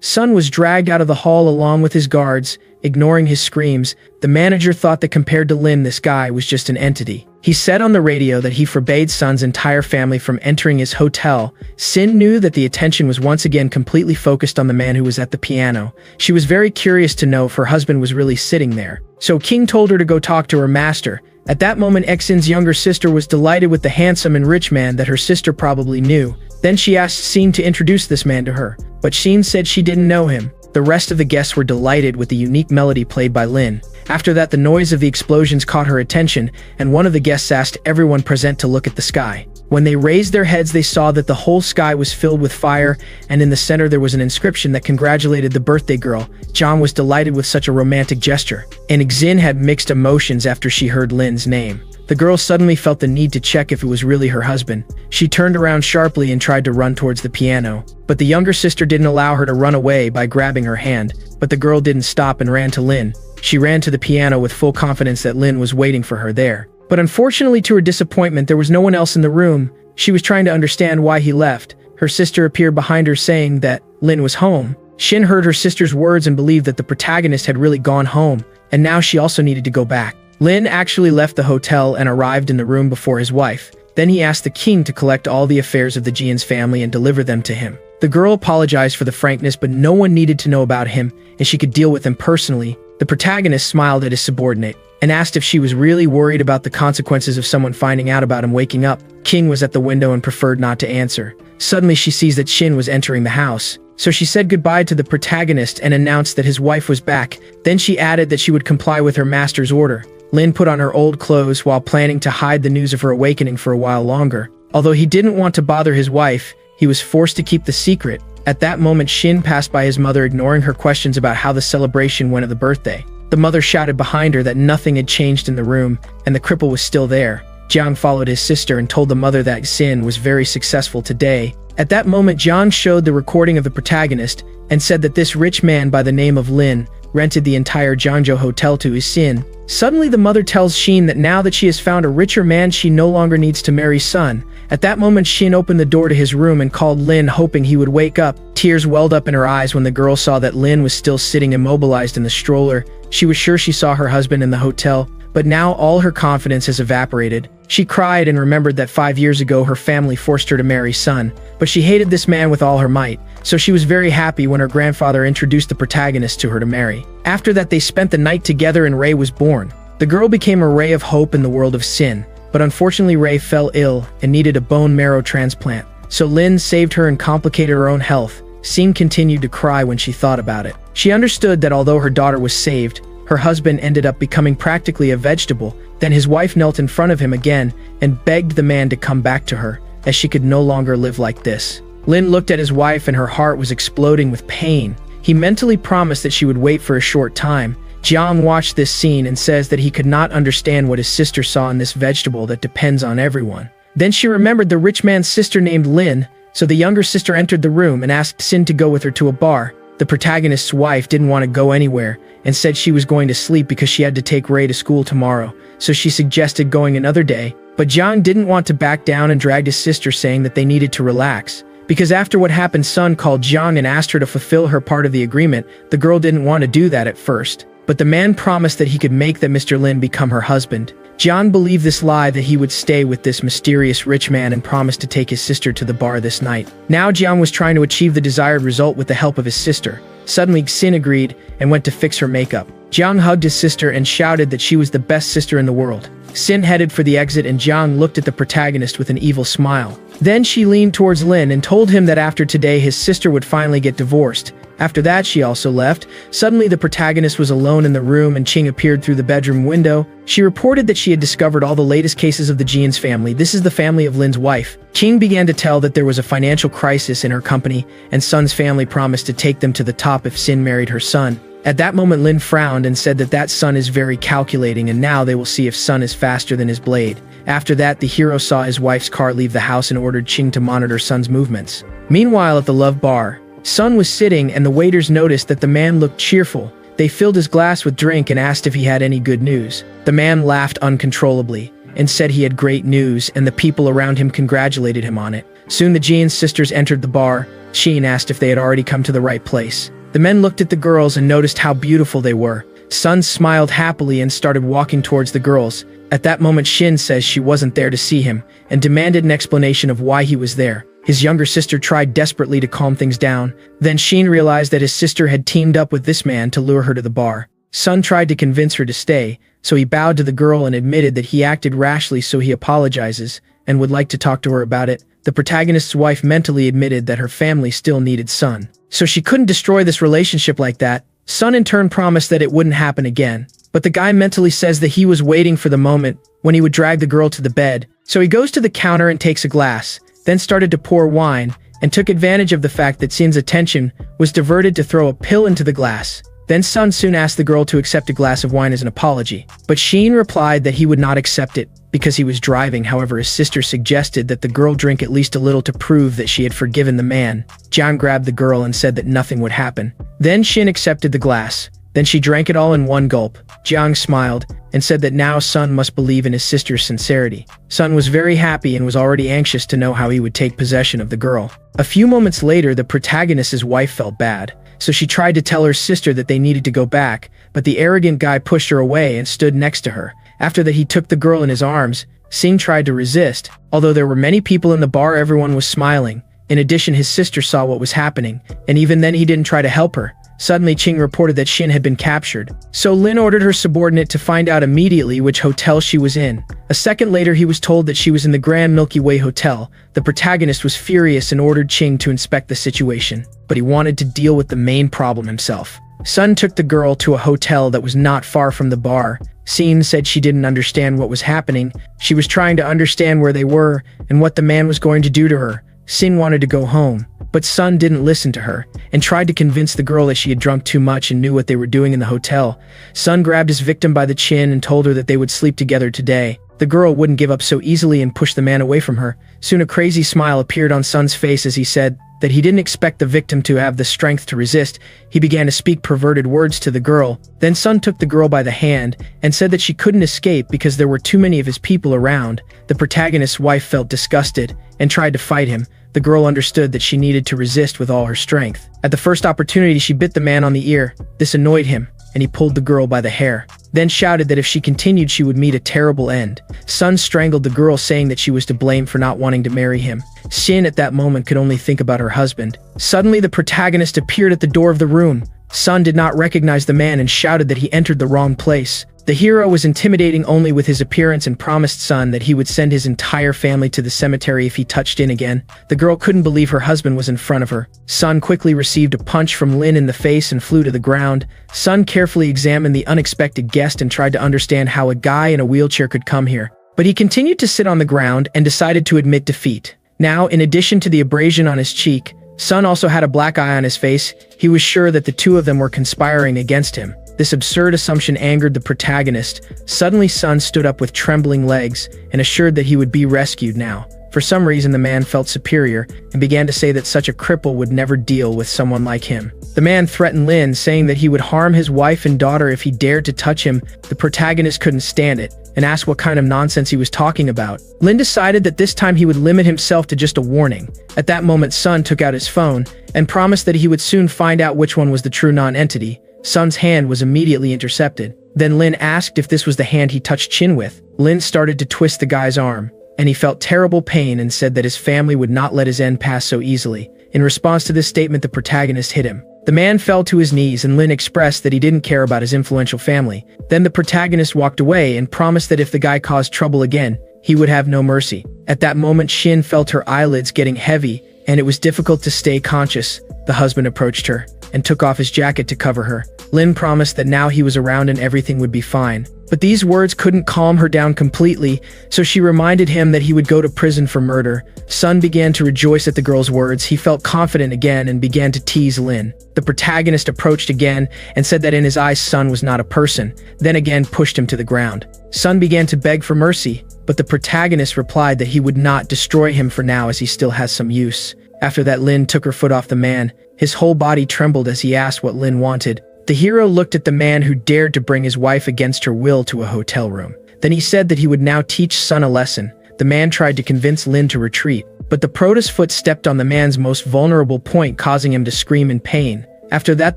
Sun was dragged out of the hall along with his guards, ignoring his screams. The manager thought that compared to Lin, this guy was just an entity. He said on the radio that he forbade Sun's entire family from entering his hotel. Sin knew that the attention was once again completely focused on the man who was at the piano. She was very curious to know if her husband was really sitting there. So King told her to go talk to her master. At that moment, Xin's younger sister was delighted with the handsome and rich man that her sister probably knew. Then she asked Xin to introduce this man to her, but Xin said she didn't know him. The rest of the guests were delighted with the unique melody played by Lin. After that, the noise of the explosions caught her attention, and one of the guests asked everyone present to look at the sky. When they raised their heads, they saw that the whole sky was filled with fire, and in the center there was an inscription that congratulated the birthday girl. Jiang was delighted with such a romantic gesture, and Xin had mixed emotions after she heard Lin's name. The girl suddenly felt the need to check if it was really her husband. She turned around sharply and tried to run towards the piano, but the younger sister didn't allow her to run away by grabbing her hand. But the girl didn't stop and ran to Lin. She ran to the piano with full confidence that Lin was waiting for her there. But unfortunately, to her disappointment, there was no one else in the room. She was trying to understand why he left. Her sister appeared behind her saying that Lin was home. Xin heard her sister's words and believed that the protagonist had really gone home, and now she also needed to go back. Lin actually left the hotel and arrived in the room before his wife. Then he asked the king to collect all the affairs of the Jian's family and deliver them to him. The girl apologized for the frankness, but no one needed to know about him, and she could deal with him personally. The protagonist smiled at his subordinate and asked if she was really worried about the consequences of someone finding out about him waking up. King was at the window and preferred not to answer. Suddenly she sees that Xin was entering the house. So she said goodbye to the protagonist and announced that his wife was back. Then she added that she would comply with her master's order. Lin put on her old clothes while planning to hide the news of her awakening for a while longer. Although he didn't want to bother his wife, he was forced to keep the secret. At that moment, Xin passed by his mother, ignoring her questions about how the celebration went of the birthday. The mother shouted behind her that nothing had changed in the room, and the cripple was still there. Jiang followed his sister and told the mother that Xin was very successful today. At that moment, Jiang showed the recording of the protagonist and said that this rich man by the name of Lin rented the entire Jiangzhou hotel to Xin. Suddenly, the mother tells Xin that now that she has found a richer man, she no longer needs to marry Sun. At that moment, Xin opened the door to his room and called Lin, hoping he would wake up. Tears welled up in her eyes when the girl saw that Lin was still sitting immobilized in the stroller. She was sure she saw her husband in the hotel, but now all her confidence has evaporated. She cried and remembered that 5 years ago her family forced her to marry Sun, but she hated this man with all her might, so she was very happy when her grandfather introduced the protagonist to her to marry. After that, they spent the night together and Ray was born. The girl became a ray of hope in the world of Sin, but unfortunately Ray fell ill and needed a bone marrow transplant. So Lin saved her and complicated her own health. Sin continued to cry when she thought about it. She understood that although her daughter was saved, her husband ended up becoming practically a vegetable. Then his wife knelt in front of him again and begged the man to come back to her, as she could no longer live like this. Lin looked at his wife and her heart was exploding with pain. He mentally promised that she would wait for a short time. Jiang watched this scene and says that he could not understand what his sister saw in this vegetable that depends on everyone. Then she remembered the rich man's sister named Lin, so the younger sister entered the room and asked Sin to go with her to a bar. The protagonist's wife didn't want to go anywhere and said she was going to sleep because she had to take Ray to school tomorrow, so she suggested going another day. But Jiang didn't want to back down and dragged his sister, saying that they needed to relax. Because after what happened, Sun called Jiang and asked her to fulfill her part of the agreement. The girl didn't want to do that at first, but the man promised that he could make that Mr. Lin become her husband. Jiang believed this lie that he would stay with this mysterious rich man and promised to take his sister to the bar this night. Now Jiang was trying to achieve the desired result with the help of his sister. Suddenly Xin agreed and went to fix her makeup. Jiang hugged his sister and shouted that she was the best sister in the world. Xin headed for the exit and Jiang looked at the protagonist with an evil smile. Then she leaned towards Lin and told him that after today his sister would finally get divorced. After that, she also left. Suddenly, the protagonist was alone in the room and Qing appeared through the bedroom window. She reported that she had discovered all the latest cases of the Jian's family. This is the family of Lin's wife. Qing began to tell that there was a financial crisis in her company and Sun's family promised to take them to the top if Sin married her son. At that moment, Lin frowned and said that son is very calculating and now they will see if Sun is faster than his blade. After that, the hero saw his wife's car leave the house and ordered Qing to monitor Sun's movements. Meanwhile, at the love bar, Sun was sitting and the waiters noticed that the man looked cheerful. They filled his glass with drink and asked if he had any good news. The man laughed uncontrollably and said he had great news and the people around him congratulated him on it. Soon the Jian sisters entered the bar. Shin asked if they had already come to the right place. The men looked at the girls and noticed how beautiful they were. Sun smiled happily and started walking towards the girls. At that moment, Shin says she wasn't there to see him and demanded an explanation of why he was there. His younger sister tried desperately to calm things down. Then Shin realized that his sister had teamed up with this man to lure her to the bar. Sun tried to convince her to stay, so he bowed to the girl and admitted that he acted rashly, so he apologizes and would like to talk to her about it. The protagonist's wife mentally admitted that her family still needed Sun, so she couldn't destroy this relationship like that. Sun in turn promised that it wouldn't happen again, but the guy mentally says that he was waiting for the moment when he would drag the girl to the bed. So he goes to the counter and takes a glass, then started to pour wine, and took advantage of the fact that Shin's attention was diverted to throw a pill into the glass. Then Sun soon asked the girl to accept a glass of wine as an apology, but Shin replied that he would not accept it because he was driving. However, his sister suggested that the girl drink at least a little to prove that she had forgiven the man. Jiang grabbed the girl and said that nothing would happen. Then Shin accepted the glass. Then she drank it all in one gulp. Jiang smiled and said that now Sun must believe in his sister's sincerity. Sun was very happy and was already anxious to know how he would take possession of the girl. A few moments later, the protagonist's wife felt bad, so she tried to tell her sister that they needed to go back, but the arrogant guy pushed her away and stood next to her. After that, he took the girl in his arms. Sing tried to resist. Although there were many people in the bar, everyone was smiling. In addition, his sister saw what was happening, and even then he didn't try to help her. Suddenly, Ching reported that Shin had been captured, so Lin ordered her subordinate to find out immediately which hotel she was in. A second later, he was told that she was in the Grand Milky Way Hotel. The protagonist was furious and ordered Ching to inspect the situation, but he wanted to deal with the main problem himself. Sun took the girl to a hotel that was not far from the bar. Sin said she didn't understand what was happening. She was trying to understand where they were and what the man was going to do to her. Sin wanted to go home, but Sun didn't listen to her and tried to convince the girl that she had drunk too much and knew what they were doing in the hotel. Sun grabbed his victim by the chin and told her that they would sleep together today. The girl wouldn't give up so easily and pushed the man away from her. Soon a crazy smile appeared on Sun's face as he said that he didn't expect the victim to have the strength to resist. He began to speak perverted words to the girl. Then Sun took the girl by the hand and said that she couldn't escape because there were too many of his people around. The protagonist's wife felt disgusted and tried to fight him. The girl understood that she needed to resist with all her strength. At the first opportunity, she bit the man on the ear. This annoyed him, and he pulled the girl by the hair, then shouted that if she continued, she would meet a terrible end. Sun strangled the girl, saying that she was to blame for not wanting to marry him. Shin at that moment could only think about her husband. Suddenly, the protagonist appeared at the door of the room. Sun did not recognize the man and shouted that he entered the wrong place. The hero was intimidating only with his appearance and promised Sun that he would send his entire family to the cemetery if he touched in again. The girl couldn't believe her husband was in front of her. Sun quickly received a punch from Lin in the face and flew to the ground. Sun carefully examined the unexpected guest and tried to understand how a guy in a wheelchair could come here. But he continued to sit on the ground and decided to admit defeat. Now, in addition to the abrasion on his cheek, Sun also had a black eye on his face. He was sure that the two of them were conspiring against him. This absurd assumption angered the protagonist. Suddenly, Sun stood up with trembling legs and assured that he would be rescued now. For some reason, the man felt superior and began to say that such a cripple would never deal with someone like him. The man threatened Lin, saying that he would harm his wife and daughter if he dared to touch him. The protagonist couldn't stand it and asked what kind of nonsense he was talking about. Lin decided that this time he would limit himself to just a warning. At that moment, Sun took out his phone and promised that he would soon find out which one was the true non-entity. Sun's hand was immediately intercepted. Then Lin asked if this was the hand he touched Chin with. Lin started to twist the guy's arm, and he felt terrible pain and said that his family would not let his end pass so easily. In response to this statement, the protagonist hit him. The man fell to his knees and Lin expressed that he didn't care about his influential family. Then the protagonist walked away and promised that if the guy caused trouble again, he would have no mercy. At that moment, Shin felt her eyelids getting heavy, and it was difficult to stay conscious. The husband approached her and took off his jacket to cover her. Lin promised that now he was around and everything would be fine. But these words couldn't calm her down completely, so she reminded him that he would go to prison for murder. Sun began to rejoice at the girl's words. He felt confident again and began to tease Lin. The protagonist approached again and said that in his eyes Sun was not a person, then again pushed him to the ground. Sun began to beg for mercy, but the protagonist replied that he would not destroy him for now as he still has some use. After that, Lin took her foot off the man. His whole body trembled as he asked what Lin wanted. The hero looked at the man who dared to bring his wife against her will to a hotel room. Then he said that he would now teach Sun a lesson. The man tried to convince Lin to retreat, but the protest foot stepped on the man's most vulnerable point, causing him to scream in pain. After that,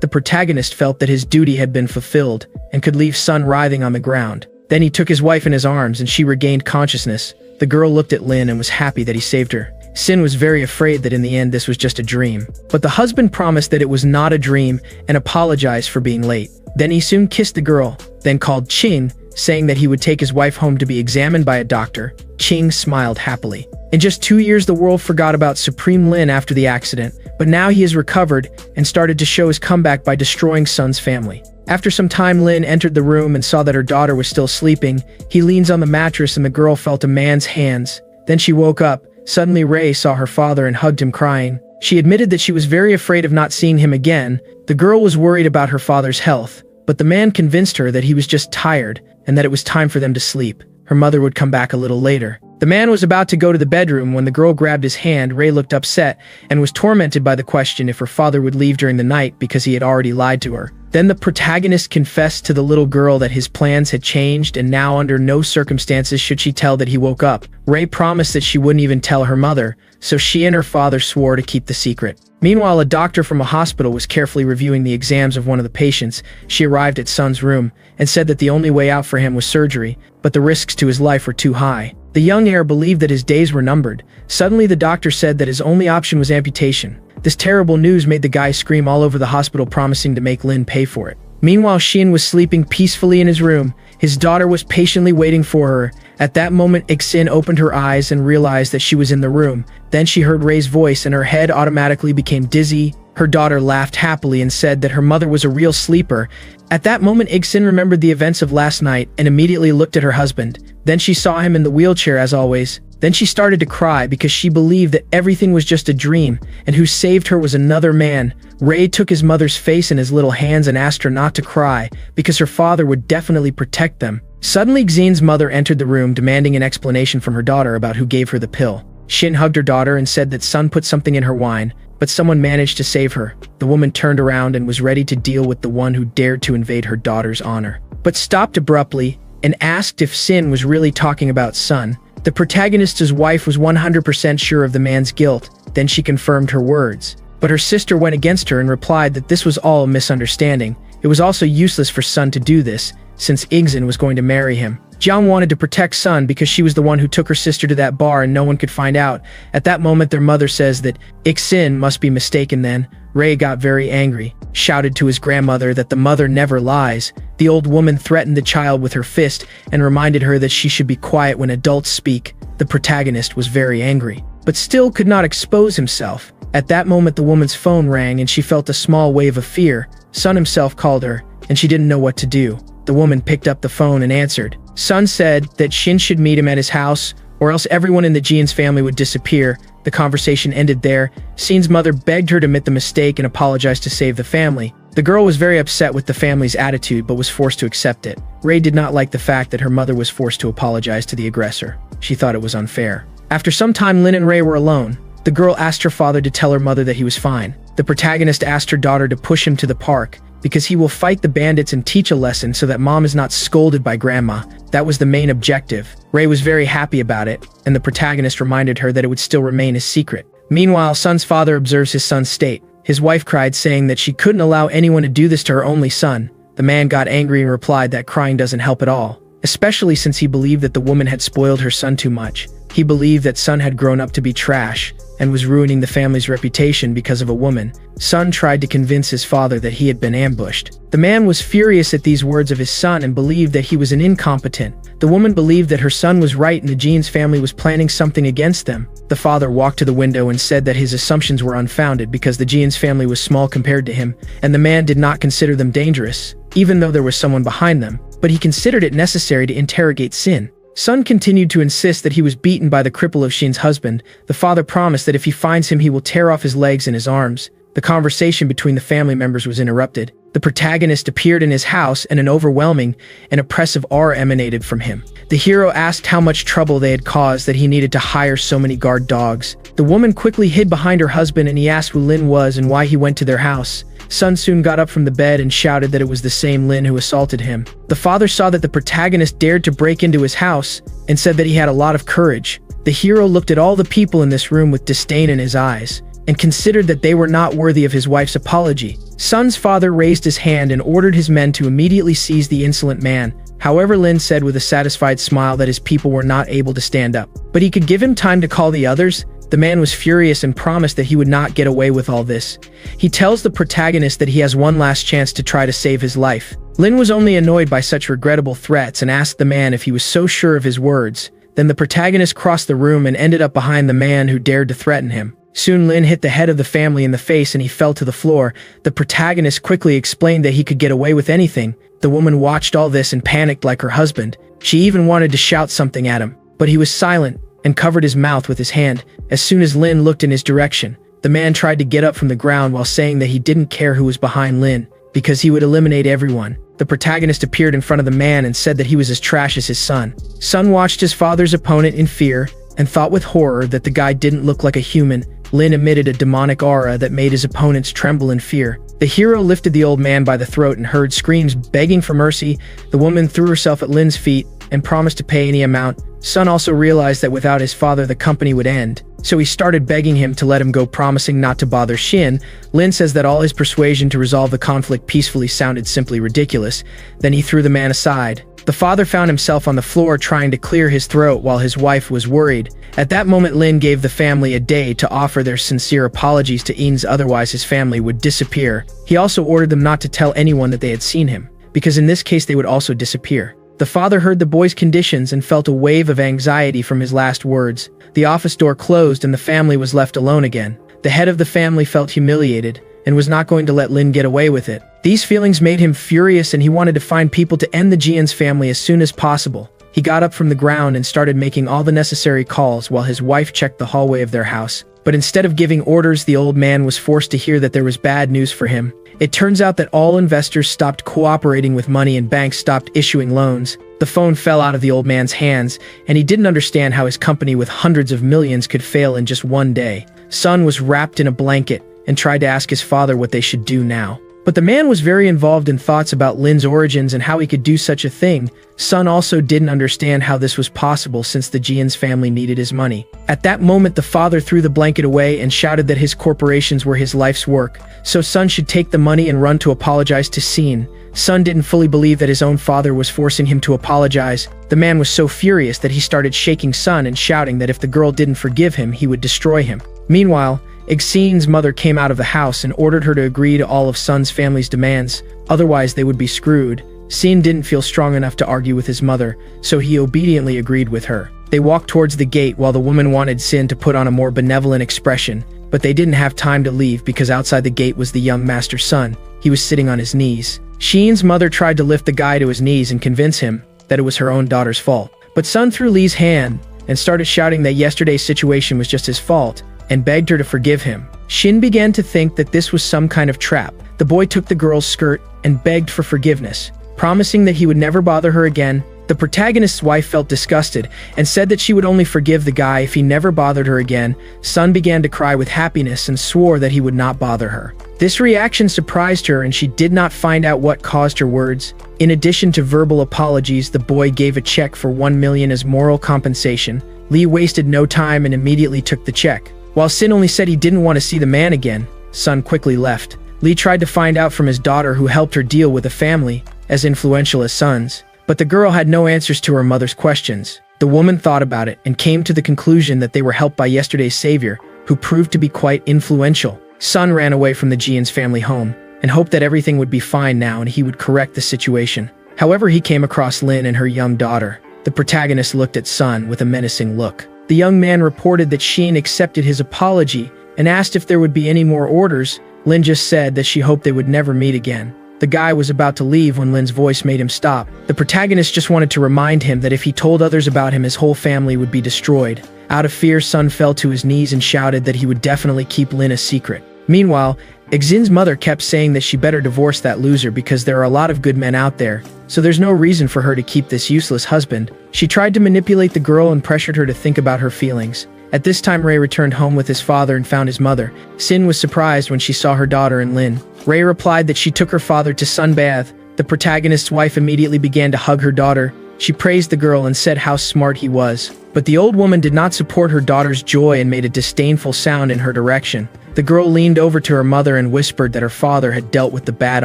the protagonist felt that his duty had been fulfilled and could leave Sun writhing on the ground. Then he took his wife in his arms and she regained consciousness. The girl looked at Lin and was happy that he saved her. Sin was very afraid that in the end this was just a dream. But the husband promised that it was not a dream and apologized for being late. Then he soon kissed the girl, then called Qing, saying that he would take his wife home to be examined by a doctor. Qing smiled happily. In just 2 years, the world forgot about Supreme Lin after the accident, but now he has recovered and started to show his comeback by destroying Sun's family. After some time, Lin entered the room and saw that her daughter was still sleeping. He leans on the mattress and the girl felt a man's hands. Then she woke up. Suddenly, Ray saw her father and hugged him, crying. She admitted that she was very afraid of not seeing him again. The girl was worried about her father's health, but the man convinced her that he was just tired and that it was time for them to sleep. Her mother would come back a little later. The man was about to go to the bedroom when the girl grabbed his hand. Ray looked upset and was tormented by the question if her father would leave during the night because he had already lied to her. Then the protagonist confessed to the little girl that his plans had changed and now under no circumstances should she tell that he woke up. Ray promised that she wouldn't even tell her mother, so she and her father swore to keep the secret. Meanwhile, a doctor from a hospital was carefully reviewing the exams of one of the patients. She arrived at Sun's room and said that the only way out for him was surgery, but the risks to his life were too high. The young heir believed that his days were numbered. Suddenly, the doctor said that his only option was amputation. This terrible news made the guy scream all over the hospital, promising to make Lin pay for it. Meanwhile, Shin was sleeping peacefully in his room. His daughter was patiently waiting for her. At that moment, Ixin opened her eyes and realized that she was in the room. Then she heard Ray's voice and her head automatically became dizzy. Her daughter laughed happily and said that her mother was a real sleeper. At that moment, Ixin remembered the events of last night and immediately looked at her husband. Then she saw him in the wheelchair as always. Then she started to cry because she believed that everything was just a dream, and who saved her was another man. Ray took his mother's face in his little hands and asked her not to cry, because her father would definitely protect them. Suddenly, Xin's mother entered the room demanding an explanation from her daughter about who gave her the pill. Shin hugged her daughter and said that Sun put something in her wine, but someone managed to save her. The woman turned around and was ready to deal with the one who dared to invade her daughter's honor, but stopped abruptly and asked if Sin was really talking about Sun. The protagonist's wife was 100% sure of the man's guilt. Then she confirmed her words. But her sister went against her and replied that this was all a misunderstanding. It was also useless for Sun to do this, since Ixin was going to marry him. Jiang wanted to protect Sun because she was the one who took her sister to that bar and no one could find out. At that moment, their mother says that Ixin must be mistaken. Then Ray got very angry, shouted to his grandmother that the mother never lies. The old woman threatened the child with her fist and reminded her that she should be quiet when adults speak. The protagonist was very angry, but still could not expose himself. At that moment, the woman's phone rang and she felt a small wave of fear. Sun himself called her, and she didn't know what to do. The woman picked up the phone and answered. Sun said that Shin should meet him at his house, or else everyone in the Jian's family would disappear. The conversation ended there. Shin's mother begged her to admit the mistake and apologize to save the family. The girl was very upset with the family's attitude, but was forced to accept it. Ray did not like the fact that her mother was forced to apologize to the aggressor. She thought it was unfair. After some time, Lin and Ray were alone. The girl asked her father to tell her mother that he was fine. The protagonist asked her daughter to push him to the park, because he will fight the bandits and teach a lesson so that mom is not scolded by grandma. That was the main objective. Ray was very happy about it, and the protagonist reminded her that it would still remain a secret. Meanwhile, Sun's father observes his son's state. His wife cried, saying that she couldn't allow anyone to do this to her only son. The man got angry and replied that crying doesn't help at all, especially since he believed that the woman had spoiled her son too much. He believed that Sun had grown up to be trash and was ruining the family's reputation because of a woman. Sun tried to convince his father that he had been ambushed. The man was furious at these words of his son and believed that he was an incompetent. The woman believed that her son was right and the Jean's family was planning something against them. The father walked to the window and said that his assumptions were unfounded because the Jean's family was small compared to him, and the man did not consider them dangerous, even though there was someone behind them, but he considered it necessary to interrogate Sin. Sun continued to insist that he was beaten by the cripple of Shin's husband. The father promised that if he finds him, he will tear off his legs and his arms. The conversation between the family members was interrupted. The protagonist appeared in his house and an overwhelming and oppressive aura emanated from him. The hero asked how much trouble they had caused that he needed to hire so many guard dogs. The woman quickly hid behind her husband and he asked who Lin was and why he went to their house. Sun soon got up from the bed and shouted that it was the same Lin who assaulted him. The father saw that the protagonist dared to break into his house and said that he had a lot of courage. The hero looked at all the people in this room with disdain in his eyes, and considered that they were not worthy of his wife's apology. Sun's father raised his hand and ordered his men to immediately seize the insolent man. However, Lin said with a satisfied smile that his people were not able to stand up, but he could give him time to call the others. The man was furious and promised that he would not get away with all this. He tells the protagonist that he has one last chance to try to save his life. Lin was only annoyed by such regrettable threats and asked the man if he was so sure of his words. Then the protagonist crossed the room and ended up behind the man who dared to threaten him. Soon Lin hit the head of the family in the face and he fell to the floor. The protagonist quickly explained that he could get away with anything. The woman watched all this and panicked like her husband. She even wanted to shout something at him, but he was silent and covered his mouth with his hand. As soon as Lin looked in his direction, the man tried to get up from the ground while saying that he didn't care who was behind Lin, because he would eliminate everyone. The protagonist appeared in front of the man and said that he was as trash as his son. Sun watched his father's opponent in fear and thought with horror that the guy didn't look like a human. Lin emitted a demonic aura that made his opponents tremble in fear. The hero lifted the old man by the throat and heard screams begging for mercy. The woman threw herself at Lin's feet and promised to pay any amount. Sun also realized that without his father the company would end, so he started begging him to let him go, promising not to bother Shin. Lin says that all his persuasion to resolve the conflict peacefully sounded simply ridiculous. Then he threw the man aside. The father found himself on the floor trying to clear his throat while his wife was worried. At that moment, Lin gave the family a day to offer their sincere apologies to Eanes, otherwise his family would disappear. He also ordered them not to tell anyone that they had seen him, because in this case they would also disappear. The father heard the boy's conditions and felt a wave of anxiety from his last words. The office door closed and the family was left alone again. The head of the family felt humiliated and was not going to let Lin get away with it. These feelings made him furious and he wanted to find people to end the Jian's family as soon as possible. He got up from the ground and started making all the necessary calls while his wife checked the hallway of their house. But instead of giving orders, the old man was forced to hear that there was bad news for him. It turns out that all investors stopped cooperating with money and banks stopped issuing loans. The phone fell out of the old man's hands, and he didn't understand how his company with hundreds of millions could fail in just one day. Sun was wrapped in a blanket and tried to ask his father what they should do now. But the man was very involved in thoughts about Lin's origins and how he could do such a thing. Sun also didn't understand how this was possible since the Jian's family needed his money. At that moment, the father threw the blanket away and shouted that his corporations were his life's work, so Sun should take the money and run to apologize to Sin. Sun didn't fully believe that his own father was forcing him to apologize. The man was so furious that he started shaking Sun and shouting that if the girl didn't forgive him, he would destroy him. Meanwhile, Xin's mother came out of the house and ordered her to agree to all of Sun's family's demands, otherwise they would be screwed. Xin didn't feel strong enough to argue with his mother, so he obediently agreed with her. They walked towards the gate while the woman wanted Xin to put on a more benevolent expression, but they didn't have time to leave because outside the gate was the young master's son. He was sitting on his knees. Xin's mother tried to lift the guy to his knees and convince him that it was her own daughter's fault. But Sun threw Li's hand and started shouting that yesterday's situation was just his fault, and begged her to forgive him. Shin began to think that this was some kind of trap. The boy took the girl's skirt and begged for forgiveness, promising that he would never bother her again. The protagonist's wife felt disgusted and said that she would only forgive the guy if he never bothered her again. Sun began to cry with happiness and swore that he would not bother her. This reaction surprised her and she did not find out what caused her words. In addition to verbal apologies, the boy gave a check for 1 million as moral compensation. Li wasted no time and immediately took the check. While Sin only said he didn't want to see the man again, Sun quickly left. Li tried to find out from his daughter who helped her deal with a family as influential as Sun's, but the girl had no answers to her mother's questions. The woman thought about it and came to the conclusion that they were helped by yesterday's savior, who proved to be quite influential. Sun ran away from the Jian's family home and hoped that everything would be fine now and he would correct the situation. However, he came across Lin and her young daughter. The protagonist looked at Sun with a menacing look. The young man reported that Shin accepted his apology and asked if there would be any more orders. Lin just said that she hoped they would never meet again. The guy was about to leave when Lin's voice made him stop. The protagonist just wanted to remind him that if he told others about him, his whole family would be destroyed. Out of fear, Sun fell to his knees and shouted that he would definitely keep Lin a secret. Meanwhile, Xin's mother kept saying that she better divorce that loser because there are a lot of good men out there, so there's no reason for her to keep this useless husband. She tried to manipulate the girl and pressured her to think about her feelings. At this time, Ray returned home with his father and found his mother. Sin was surprised when she saw her daughter and Lin. Ray replied that she took her father to sunbathe. The protagonist's wife immediately began to hug her daughter. She praised the girl and said how smart he was. But the old woman did not support her daughter's joy and made a disdainful sound in her direction. The girl leaned over to her mother and whispered that her father had dealt with the bad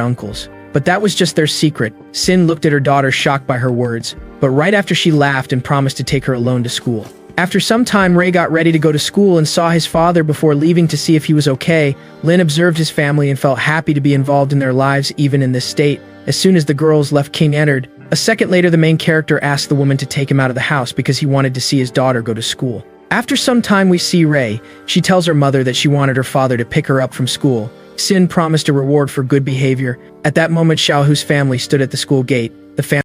uncles. But that was just their secret. Sin looked at her daughter, shocked by her words, but right after she laughed and promised to take her alone to school. After some time, Ray got ready to go to school and saw his father before leaving to see if he was okay. Lin observed his family and felt happy to be involved in their lives even in this state. As soon as the girls left, King entered. A second later, the main character asked the woman to take him out of the house because he wanted to see his daughter go to school. After some time, we see Ray. She tells her mother that she wanted her father to pick her up from school. Sin promised a reward for good behavior. At that moment, Xiaohu's family stood at the school gate. The family